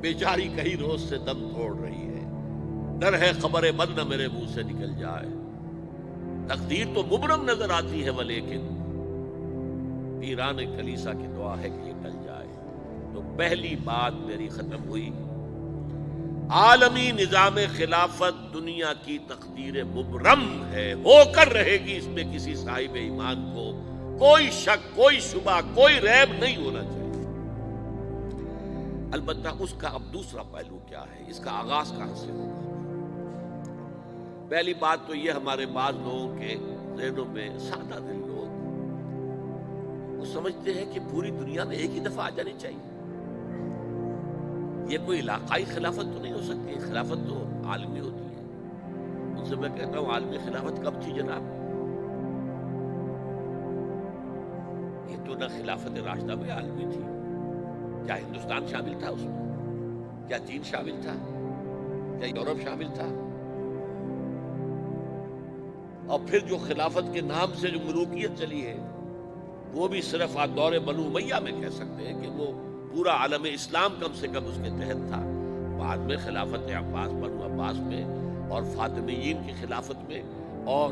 بیچاری کئی روز سے دم توڑ رہی ہے، ڈر ہے خبر بد نہ میرے منہ سے نکل جائے، تقدیر تو مبرم نظر آتی ہے ولیکن پیران کلیسا کی دعا ہے کہ یہ ٹل جائے۔ تو پہلی بات میری ختم ہوئی، عالمی نظام خلافت دنیا کی تقدیر مبرم ہے، ہو کر رہے گی، اس میں کسی صاحب ایمان کو کوئی شک، کوئی شبہ، کوئی ریب نہیں ہونا چاہیے۔ البتہ اس کا اب دوسرا پہلو کیا ہے، اس کا آغاز کہاں سے ہوگا؟ پہلی بات تو یہ، ہمارے بعض لوگوں کے ذہنوں میں، سادہ دل لوگ وہ سمجھتے ہیں کہ پوری دنیا میں ایک ہی دفعہ آ جانی چاہیے، یہ کوئی علاقائی خلافت تو نہیں ہو سکتی، خلافت تو عالمی ہوتی ہے۔ ان سے میں کہتا ہوں عالمی خلافت کب تھی جناب؟ یہ تو نہ خلافت راشدہ میں عالمی تھی، کیا ہندوستان شامل تھا اس میں؟ کیا چین شامل تھا؟ کیا یورپ شامل تھا؟ اور پھر جو خلافت کے نام سے جو ملوکیت چلی ہے وہ بھی صرف دور بنو امیہ میں کہہ سکتے ہیں کہ وہ پورا عالم اسلام کم سے کم اس کے تحت تھا۔ بعد میں خلافت عباس، بنو عباس میں اور فاطمیین کی خلافت میں اور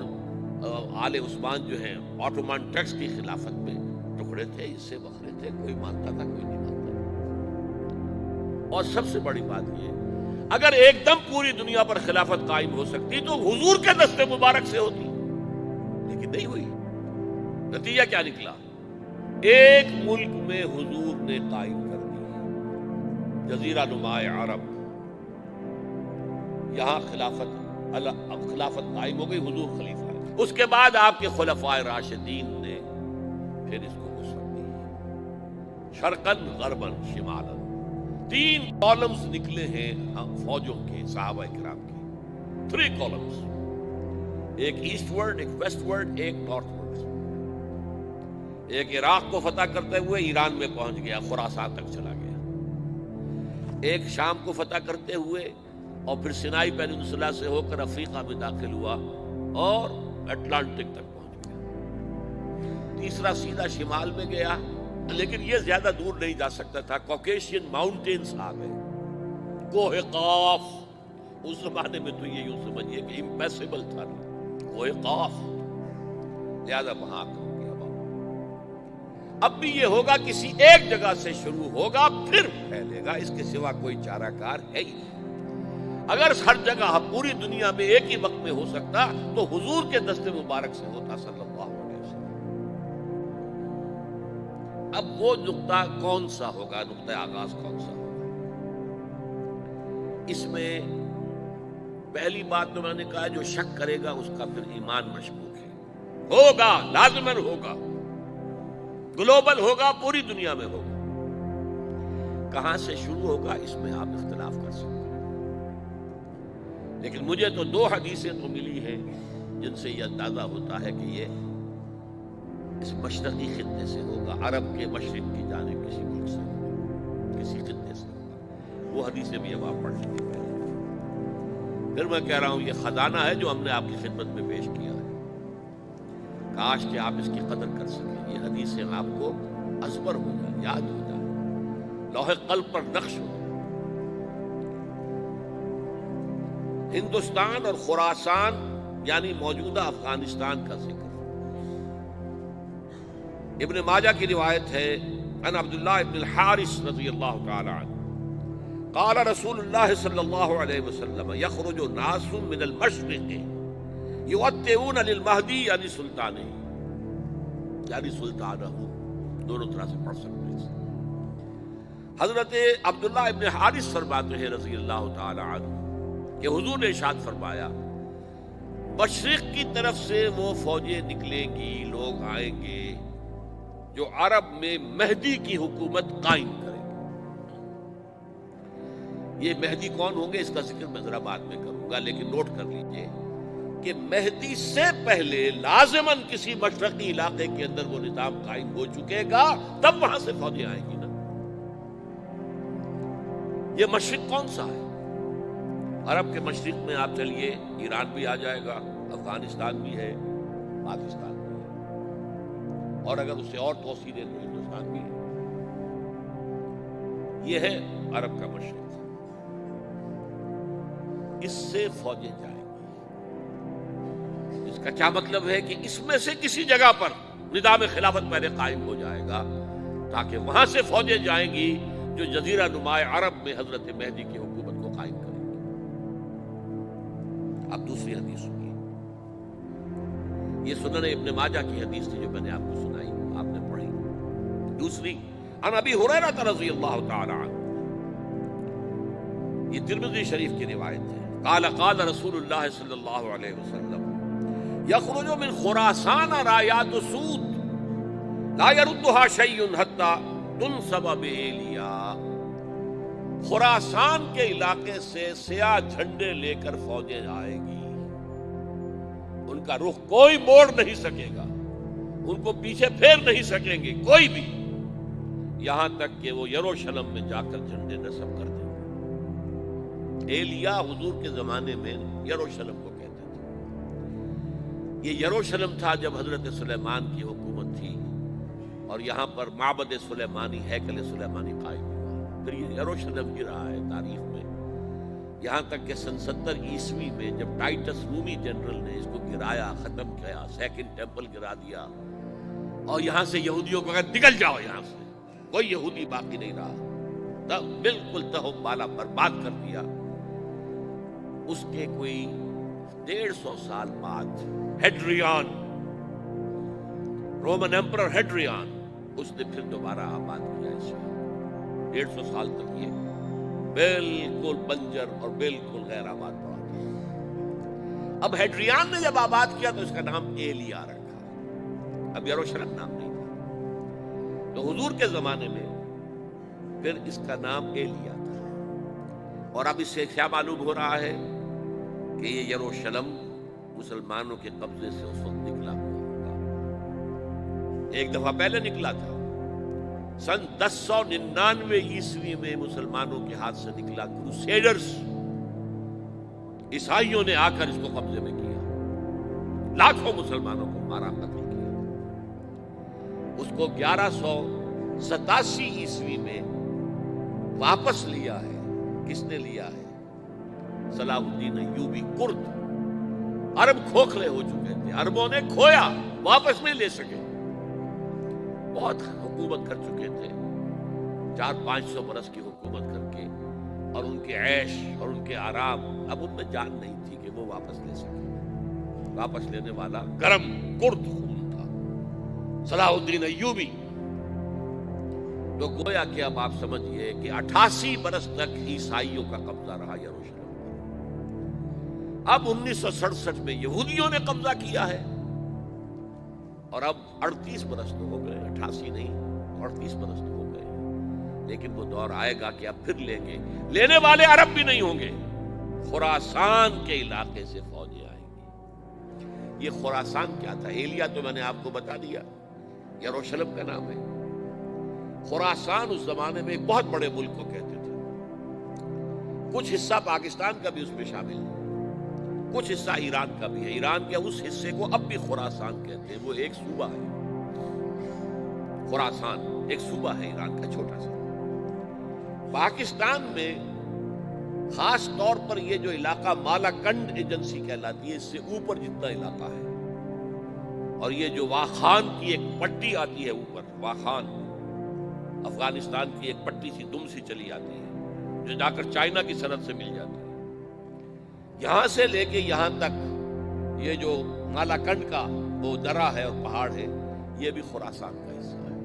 آل عثمان جو ہیں آٹومان ٹرکس کی خلافت میں ٹکڑے تھے، اس سے بکھرے تھے، کوئی مانتا تھا کوئی نہیں مانتا تھا۔ اور سب سے بڑی بات یہ، اگر ایک دم پوری دنیا پر خلافت قائم ہو سکتی تو حضور کے دست مبارک سے ہوتی، لیکن نہیں ہوئی۔ نتیجہ کیا نکلا؟ ایک ملک میں حضور نے قائم کر دی، جزیرہ نما عرب، یہاں خلافت قائم ہو گئی، حضور خلیفہ ہے۔ اس کے بعد آپ کے خلفائے راشدین نے پھر اس کو وسعت دی، شرقاً غرباً شمالاً، 3 کالمز نکلے ہیں فوجوں کے، صحابہ کرام کے، 3 کالمز، ایک ایسٹ ورڈ، ایک ویسٹ ورڈ، ایک نارتھ ورڈ۔ ایک عراق کو فتح کرتے ہوئے ایران میں پہنچ گیا، خراسان تک چلا گیا، ایک شام کو فتح کرتے ہوئے اور پھر سینائی پیننسولا سے ہو کر افریقہ میں داخل ہوا اور اٹلانٹک تک پہنچ گیا، تیسرا سیدھا شمال میں گیا، لیکن یہ زیادہ دور نہیں جا سکتا تھا، کوکیشین ماؤنٹینز آ گئے، کوہ قاف، اس زمانے میں تو یہ یوں سمجھیے کہ امپیسیبل تھا، کوہ قاف، لہذا وہاں ہو گیا۔ اب بھی یہ ہوگا، کسی ایک جگہ سے شروع ہوگا پھر پھیلے گا، اس کے سوا کوئی چارہ کار ہے ہی نہیں۔ اگر ہر جگہ پوری دنیا میں ایک ہی وقت میں ہو سکتا تو حضور کے دست مبارک سے ہوتا صلی اللہ علیہ وسلم۔ اب وہ نقطہ کون سا ہوگا، نقطہ آغاز کون سا ہوگا؟ اس میں پہلی بات تو میں نے کہا، جو شک کرے گا اس کا پھر ایمان مشکوک ہے، ہوگا، لازماً ہوگا، گلوبل ہوگا، پوری دنیا میں ہوگا۔ کہاں سے شروع ہوگا اس میں آپ اختلاف کر سکتے ہیں، لیکن مجھے تو 2 حدیثیں تو ملی ہیں جن سے یہ اندازہ ہوتا ہے کہ یہ اس مشرقی خطے سے ہوگا، عرب کے مشرق کی جانب کسی ملک سے ہوگا، کسی خطے سے ہوگا۔ وہ حدیثیں بھی اب آپ پڑھ لیجیے۔ پھر میں کہہ رہا ہوں یہ خزانہ ہے جو ہم نے آپ کی خدمت میں پیش کیا ہے، کاش کہ آپ اس کی قدر کر سکیں، یہ حدیثیں آپ کو ازبر ہو جائیں، یاد ہو جائیں، لوح قلب پر نقش ہو جائیں۔ ہندوستان اور خراسان یعنی موجودہ افغانستان کا ذکر ابن ماجہ کی روایت ہے، عن عبداللہ ابن الحارث رضی اللہ تعالی عنہ قال رسول اللہ صلی اللہ علیہ وسلم یخرج ناس من المشرق یوطئون للمہدی یعنی سلطانہ، یعنی سلطانہ، دونوں طرح سے پڑھ سکتے ہیں۔ حضرت عبداللہ ابن حارث فرماتے ہیں رضی اللہ تعالی عنہ کہ حضور نے ارشاد فرمایا، مشرق کی طرف سے وہ فوجیں نکلیں گی، لوگ آئیں گے جو عرب میں مہدی کی حکومت قائم کریں گے۔ یہ مہدی کون ہوں گے اس کا ذکر میں ذرا بعد میں کروں گا، لیکن نوٹ کر لیجئے کہ مہدی سے پہلے لازماً کسی مشرقی علاقے کے اندر وہ نظام قائم ہو چکے گا، تب وہاں سے فوجیں آئیں گی نا۔ یہ مشرق کون سا ہے؟ عرب کے مشرق میں آپ چلیے، ایران بھی آ جائے گا، افغانستان بھی ہے، پاکستان بھی ہے، اور اگر اسے اور توسیع دیں تو ہندوستان بھی ہے۔ یہ ہے عرب کا مشرق، اس سے فوجیں جائیں گی۔ اس کا کیا مطلب ہے کہ اس میں سے کسی جگہ پر نظام خلافت پہلے قائم ہو جائے گا، تاکہ وہاں سے فوجیں جائیں گی جو جزیرہ نماء عرب میں حضرت مہدی کی حکومت کو قائم کریں گی۔ اب دوسری حدیث سنیے، یہ سنن ابن ماجہ کی حدیث تھی جو میں نے آپ کو سنائی، آپ نے پڑھی۔ دوسری، عن ابی ہریرہ رضی اللہ تعالی عنہ، یہ ترمذی شریف کی روایت ہے، قال قال رسول اللہ صلی اللہ علیہ وسلم یخرج من خراسان رایات سود لا يردها شیء حتی تنصب بإیلیا۔ خراسان کے علاقے سے سیاہ جھنڈے لے کر فوجیں آئے گی، ان کا رخ کوئی موڑ نہیں سکے گا، ان کو پیچھے پھیر نہیں سکیں گے کوئی بھی، یہاں تک کہ وہ یروشلم میں جا کر جھنڈے نصب کر دیں گے۔ ایلیا حضور کے زمانے میں یروشلم کو کہتے تھے۔ یہ یروشلم تھا جب حضرت سلیمان کی حکومت تھی، اور یہاں پر معبد سلیمانی، ہیکل سلیمانی قائم ہوا، پھر یہ یروشلم ہی رہا ہے تاریخ میں، یہاں تک کہ سن 70 عیسوی میں جب ٹائٹس رومی جنرل نے اس کو گرایا، ختم کیا، سیکنڈ ٹیمپل گرا دیا، اور یہاں سے یہودیوں کو کہا نکل جاؤ یہاں سے، کوئی یہودی باقی نہیں رہا، تب بالکل تہم بالا برباد کر دیا۔ اس کے کوئی 150 سال بعد ہیڈریان، رومن ایمپرر ہیڈریان، اس نے پھر دوبارہ آباد کیا اس کو۔ 150 سال تک یہ بالکل بنجر اور بالکل غیر آباد پڑا تھا۔ اب ہیڈریان نے جب آباد کیا تو اس کا نام ایلیا رکھا، اب یروشلم نام نہیں تھا۔ تو حضور کے زمانے میں پھر اس کا نام ایلیا تھا، اور اب اس سے کیا معلوم ہو رہا ہے کہ یہ یروشلم مسلمانوں کے قبضے سے اس وقت نکلا ہوا ہوگا۔ ایک دفعہ پہلے نکلا تھا، سن 1099 عیسوی میں مسلمانوں کے ہاتھ سے نکلا، کروسیڈرز، عیسائیوں نے آ کر اس کو قبضے میں کیا، لاکھوں مسلمانوں کو مارا، قتل کیا۔ اس کو 1187 عیسوی میں واپس لیا ہے۔ کس نے لیا ہے؟ صلاح الدین ایوبی کرد۔ عرب کھوکھلے ہو چکے تھے، عربوں نے کھویا، واپس نہیں لے سکے، بہت حکومت کر چکے تھے، 400-500 برس کی حکومت کر کے، اور ان کے عیش اور ان کے آرام اب ان میں جان نہیں تھی کہ وہ واپس لے سکے۔ واپس لینے والا گرم کرد خون تھا، صلاح الدین ایوبی۔ تو گویا کہ اب آپ سمجھئے کہ 88 برس تک عیسائیوں کا قبضہ رہا یروشلم پر۔ اب 1967 میں یہودیوں نے قبضہ کیا ہے، اور اب 38 برس تو ہو گئے، 88 نہیں 38 برس تو ہو گئے، لیکن وہ دور آئے گا کہ اب پھر لیں گے، لینے والے عرب بھی نہیں ہوں گے، خراسان کے علاقے سے فوجیں آئیں گی۔ یہ خراسان کیا تھا؟ ایلیا تو میں نے آپ کو بتا دیا، یروشلم کا نام ہے۔ خراسان اس زمانے میں ایک بہت بڑے ملک کو کہتے تھے، کچھ حصہ پاکستان کا بھی اس میں شامل ہے، کچھ حصہ ایران کا بھی ہے۔ ایران کے اس حصے کو اب بھی خراسان کہتے ہیں، وہ ایک صوبہ ہے، خراسان ایک صوبہ ہے ایران کا چھوٹا سا۔ پاکستان میں خاص طور پر یہ جو علاقہ مالا کنڈ ایجنسی کہلاتی ہے، اس سے اوپر جتنا علاقہ ہے، اور یہ جو واخان کی ایک پٹی آتی ہے اوپر، واخان افغانستان کی ایک پٹی سی دم سی چلی آتی ہے جو جا کر چائنا کی سرحد سے مل جاتی ہے، یہاں سے لے کے یہاں تک یہ جو مالا کنڈ کا وہ درہ ہے اور پہاڑ ہے، یہ بھی خراسان کا حصہ ہے۔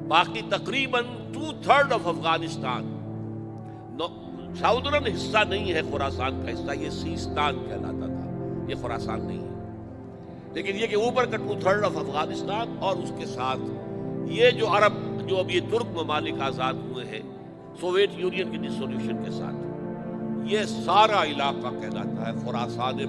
باقی تقریباً 2/3 آف افغانستان ساؤدرن حصہ نہیں ہے خراسان کا حصہ، یہ سیستان کہلاتا تھا، یہ خراسان نہیں ہے۔ لیکن یہ کہ اوپر کا 2/3 آف افغانستان، اور اس کے ساتھ یہ جو عرب، جو اب یہ ترک ممالک آزاد ہوئے ہیں سوویت یونین کی ڈسولوشن کے ساتھ، یہ سارا علاقہ کہلاتا ہے خراسان